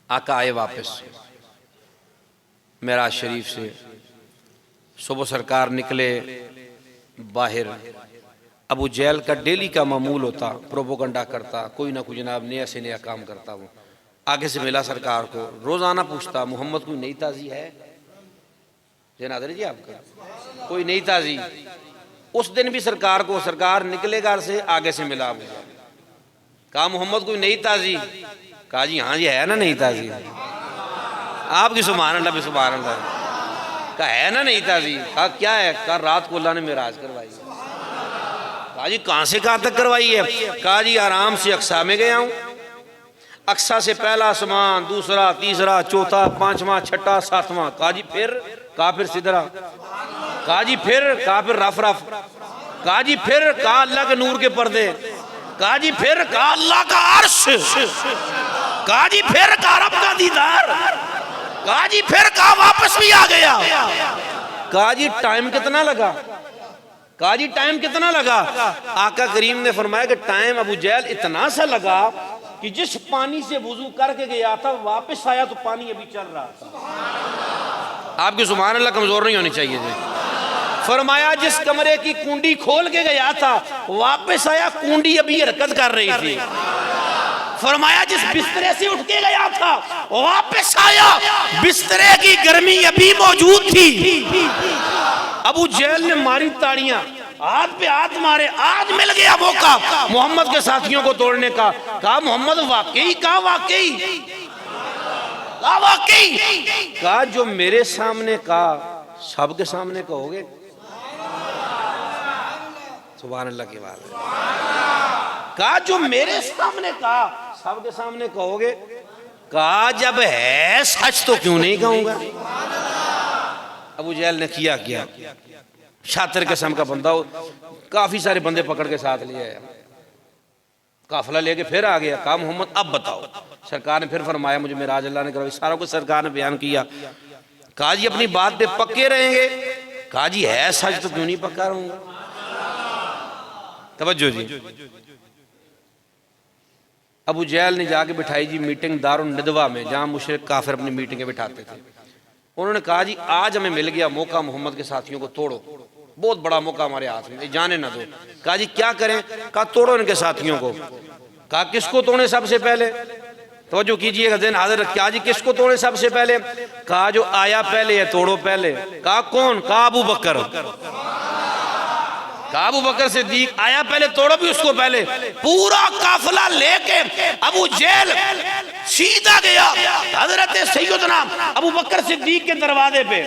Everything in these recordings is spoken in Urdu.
آقا آئے واپس معراج شریف سے، صبح سرکار نکلے باہر۔ ابو جہل کا ڈیلی کا معمول ہوتا، پروپوگنڈا کرتا، کوئی نہ کوئی جناب نیا سے نیا کام کرتا۔ وہ آگے سے ملا سرکار کو، روزانہ پوچھتا محمد کوئی نئی تازی ہے؟ جنادر جی آپ کا کوئی نئی تازی؟ اس دن بھی سرکار کو، سرکار نکلے گھر سے، آگے سے ملا ابو جہل، کہا محمد کوئی نئی تازی؟ کہا جی ہاں جی ہے نا نئی تازی۔ آپ کی سبحان اللہ بھی سبحان اللہ، کہا ہے نا نئی تازی؟ کہا کیا ہے؟ کہا رات کو اللہ نے معراج کروائی۔ کہا جی کہاں سے کہاں تک کروائی ہے؟ کہا جی آرام سے اقصیٰ میں گیا ہوں، اقصیٰ سے پہلا آسمان، دوسرا، تیسرا، چوتھا، پانچواں، چھٹا، ساتواں۔ کہا جی پھر؟ کہا پھر سدرا۔ کہا جی پھر؟ کہا پھر رف رف۔ کہا جی پھر؟ کہا اللہ کے نور کے پردے۔ کہا جی پھر؟ کہا اللہ کا عرش۔ کہا جی پھر؟ کہا رب کا دیدار۔ کہا جی پھر؟ کہا واپس بھی آ گیا۔ کہا جی ٹائم کتنا لگا؟ کہا جی ٹائم کتنا لگا؟ آقا کریم نے فرمایا کہ ٹائم ابو جہل اتنا سا لگا کہ جس پانی سے وضو کر کے گیا تھا واپس آیا تو پانی ابھی چل رہا تھا۔ آپ کی سبحان اللہ کمزور نہیں ہونی چاہیے جی۔ فرمایا جس کمرے کی کنڈی کھول کے گیا تھا واپس آیا، کنڈی ابھی حرکت کر رہی تھی۔ فرمایا جس بسترے سے اٹھ کے گیا تھا واپس آیا، بسترے کی گرمی ابھی موجود تھی۔ ابو جہل نے ماری تاڑیاں، ہاتھ پہ ہاتھ مارے، آج مل گیا موقع محمد کے ساتھیوں کو توڑنے کا۔ کہا محمد واقعی؟ کہا واقعی؟ کہا واقعی؟ کہا جو میرے سامنے کہا سب کے سامنے کہو گے؟ سبحان اللہ کی بات ہے۔ کہا جو میرے سامنے کہا سب کے سامنے کہو گے؟ کہا جب ہے سچ تو کیوں نہیں کہوں گا؟ ابو جہل نے کیا شاطر قسم کا بندہ، کافی سارے بندے پکڑ کے ساتھ لیا ہے، قافلہ لے کے پھر آ گیا۔ کہا محمد اب بتاؤ۔ سرکار نے پھر فرمایا مجھے معراج اللہ نے کروائی، سارا کچھ سرکار نے بیان کیا۔ کہا جی اپنی بات پہ پکے رہیں گے؟ کہا جی ہے سچ تو کیوں نہیں پکا رہوں گا؟ توجہ جی۔ ابو جہل نے جا کے بٹھائی جی میٹنگ دار الندوہ میں، جہاں مشرک کافر اپنی میٹنگیں بٹھاتے تھے۔ انہوں نے کہا جی آج ہمیں مل گیا موقع، محمد کے ساتھیوں کو توڑو، بہت بڑا موقع ہمارے ہاتھ میں، جانے نہ دو۔ کہا جی کیا کریں؟ کہا توڑو ان کے ساتھیوں کو۔ کہا کس کو توڑیں سب سے پہلے؟ توجہ کیجئے گا، ذہن حاضر رکھ۔ کہا جی کس کو توڑیں سب سے پہلے؟ کہا جو آیا پہلے ہے توڑو پہلے۔ کہا کون؟ کہا ابو بکر۔ کہا ابو بکر صدیق آیا پہلے، توڑو بھی اس کو پہلے۔ پورا قافلہ لے کے ابو جہل سیدھا گیا حضرت سیدنا ابو بکر صدیق کے دروازے پہ،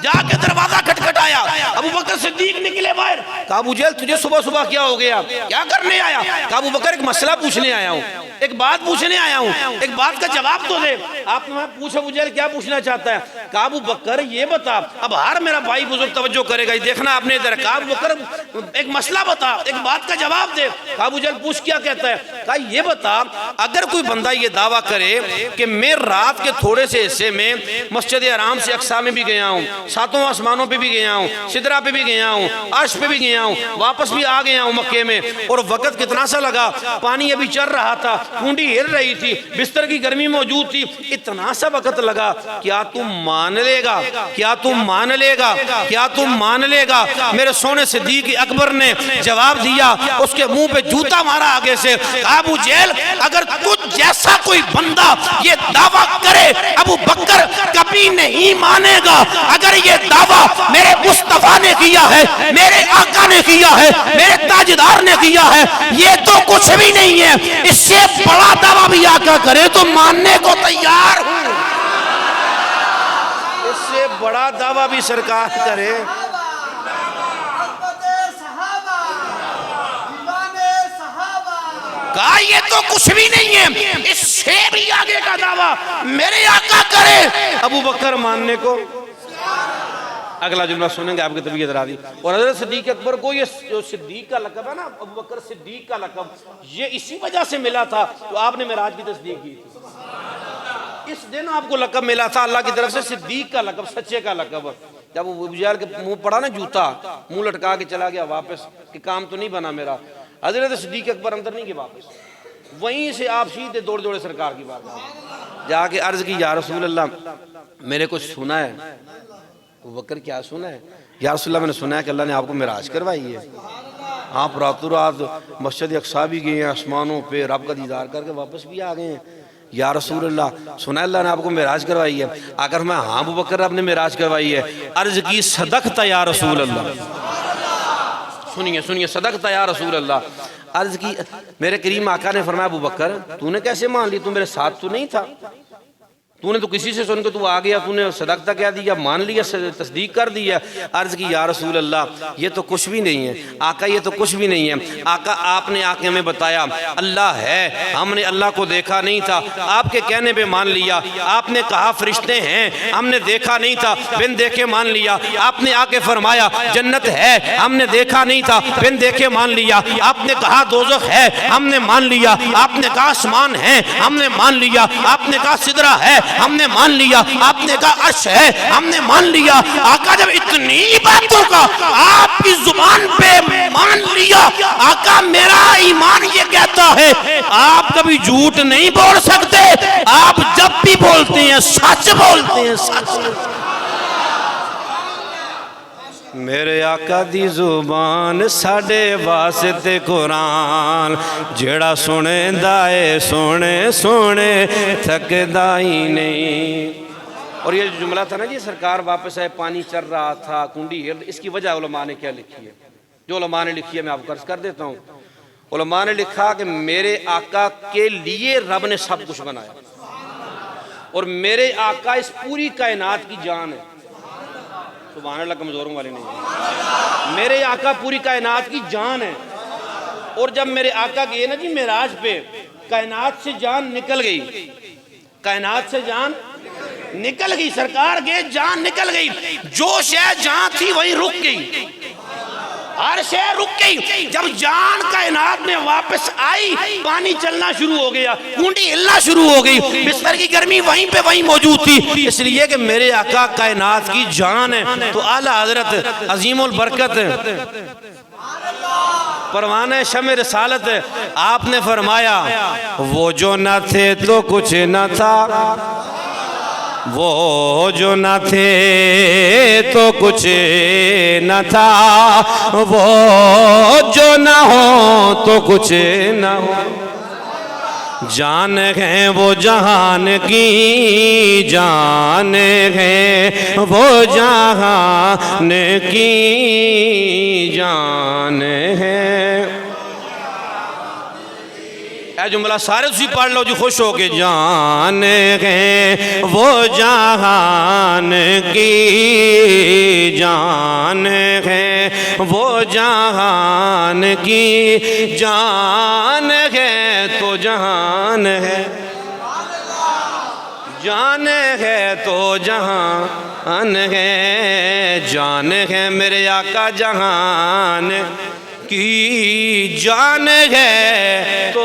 جا کے دروازہ کھٹکھٹایا۔ ابو بکر صدیق نکلے باہر۔ کہا ابو جہل تجھے صبح صبح کیا ہو گیا؟ کیا کرنے آیا؟ کہا ابو بکر ایک مسئلہ پوچھنے آیا ہوں، ایک بات پوچھنے آیا ہوں، ایک بات کا جواب تو دے۔ آپ نے پوچھا ابو جہل کیا پوچھنا چاہتا ہے؟ کہا ابو بکر یہ بتا، اب ہر میرا بھائی بزرگ توجہ کرے گا، یہ دیکھنا آپ نے ادھر۔ کہا ابو بکر ایک مسئلہ بتا، ایک بات کا جواب دے۔ کہا ابو جہل پوچھ کیا کہتا ہے؟ کہا یہ بتا اگر کوئی بندہ یہ دعویٰ کرے کہ میں رات کے تھوڑے سے حصے میں مسجد حرام سے اقصیٰ میں بھی گیا ہوں، ساتوں آسمانوں پہ بھی گیا ہوں، سدرہ پہ بھی گیا ہوں، عرش پہ بھی گیا ہوں، واپس بھی آ گیا ہوں مکے میں، اور وقت کتنا سا لگا، پانی ابھی چل رہا تھا، کنڈی ہل رہی تھی، بستر کی گرمی موجود تھی، اتنا سا وقت لگا، کیا تم مان لے گا؟ کیا تم مان لے گا؟ کیا تم مان لے گا؟ میرے سونے صدیق اکبر نے جواب دیا، اس کے منہ پہ جوتا مارا آگے سے۔ کہا ابو جہل اگر تجھ جیسا کوئی بندہ یہ دعویٰ کرے ابو بکر کبھی نہیں مانے گا۔ اگر یہ دعویٰ میرے مصطفیٰ نے کیا ہے، میرے آقا نے کیا ہے، میرے تاجدار نے کیا ہے، یہ تو کچھ بھی نہیں ہے، اس سے بڑا دعویٰ بھی آقا کرے تو ماننے کو تیار ہوں۔ اس سے بڑا دعویٰ بھی سرکار کرے۔ کہا یہ تو کچھ بھی نہیں ہے، اس سے بھی آگے کا دعویٰ میرے آقا کرے، ابو بکر ماننے کو۔ اگلا جملہ سنیں گے آپ کی طبیعت راضی۔ اور حضرت صدیق اکبر کو یہ جو صدیق کا لقب ہے نا، ابو بکر صدیق کا لقب، یہ اسی وجہ سے ملا تھا تو آپ نے معراج کی تصدیق کی تھی۔ اس دن آپ کو لقب ملا تھا اللہ کی طرف سے، صدیق کا لقب، سچے کا لقب۔ جب ابو جہل کے منہ پڑا نا جوتا، منہ لٹکا کے چلا گیا واپس کہ کام تو نہیں بنا میرا، حضرت صدیق اکبر اندر نہیں گئے واپس، وہیں سے آپ سیدھے دوڑ دوڑے سرکار کی بات جا کے عرض کی یا رسول اللہ میں نے کچھ سنا ہے۔ ابو بکر کیا سنا ہے؟ یا رسول اللہ میں نے سنا ہے کہ اللہ نے آپ کو معراج کروائی ہے، آپ راتوں رات مسجد اقصیٰ بھی گئے ہیں، آسمانوں پہ رب کا دیدار کر کے واپس بھی آ گئے ہیں۔ یا رسول اللہ سنا ہے اللہ نے آپ کو معراج کروائی ہے؟ اگر میں ہاں ابو بکر آپ نے معراج کروائی ہے۔ عرض کی صدقت یا رسول اللہ، سنیے سنیے، صدقت یا رسول اللہ۔ عرض کی میرے کریم آقا نے فرمایا ابو بکر تو نے کیسے مان لی؟ تو میرے ساتھ تو نہیں تھا، تو نے تو کسی سے سن کے تو آ گیا، تو نے صدقہ کیا دیا، مان لیا، تصدیق کر دیا۔ عرض کی یا رسول اللہ یہ تو کچھ بھی نہیں ہے آقا، یہ تو کچھ بھی نہیں ہے آقا، آپ نے آ کے ہمیں بتایا اللہ ہے، ہم نے اللہ کو دیکھا نہیں تھا، آپ کے کہنے پہ مان لیا۔ آپ نے کہا فرشتے ہیں، ہم نے دیکھا نہیں تھا، بن دیکھے مان لیا۔ آپ نے آ کے فرمایا جنت ہے، ہم نے دیکھا نہیں تھا، بن دیکھے مان لیا۔ آپ نے کہا دوزخ ہے، ہم نے مان لیا۔ آپ نے کہا آسمان ہے، ہم نے مان لیا۔ آپ نے کہا سدرہ ہے، ہم نے مان لیا۔ آپ نے کہا عرش ہے، ہم نے مان لیا۔ آقا جب اتنی باتوں کا آپ کی زبان پہ مان لیا، آقا میرا ایمان یہ کہتا ہے آپ کبھی جھوٹ نہیں بول سکتے، آپ جب بھی بولتے ہیں سچ بولتے ہیں، سچ۔ میرے آقا دی زبان ساڑے واسطے قرآن، جڑا سنے دائے سنے سنے تھک دائی نہیں۔ اور یہ جو جملہ تھا نا جی سرکار واپس آئے، پانی چل رہا تھا، کنڈی ہل، اس کی وجہ علماء نے کیا لکھی ہے؟ جو علماء نے لکھی ہے میں آپ کو عرض کر دیتا ہوں۔ علماء نے لکھا کہ میرے آقا کے لیے رب نے سب کچھ بنایا، اور میرے آقا اس پوری کائنات کی جان ہے۔ سبحان اللہ، کمزوروں والے نہیں ہیں۔ میرے آقا پوری کائنات کی جان ہے، اور جب میرے آقا گئے نا جی معراج پہ، کائنات سے جان نکل گئی، کائنات سے جان نکل گئی، سرکار گئے جان نکل گئی، جو شے جان تھی وہیں رک گئی، ہر شے رک گئی۔ جب جان کائنات میں واپس آئی، پانی چلنا شروع ہو گیا، کنڈی ہلنا شروع ہو گئی، بستر کی گرمی وہیں پہ وہیں موجود تھی، اس لیے کہ میرے آقا کائنات کی جان ہے۔ تو اعلیٰ حضرت عظیم البرکت پروانہ شمع رسالت آپ نے فرمایا وہ جو نہ تھے تو کچھ نہ تھا، وہ جو نہ تھے تو کچھ نہ تھا، وہ جو نہ ہو تو کچھ نہ ہو، جان ہے وہ جہان کی، جان ہے وہ جہان کی، جان ہے۔ اے جملہ سارے تسی پڑھ لو جی خوش ہو کے، جان ہے وہ جہان کی، جان ہے وہ جہان کی، جان ہے تو جہان ہے، جان ہے تو جہان ہے، جان ہے میرے آقا جہان کی، جان ہے تو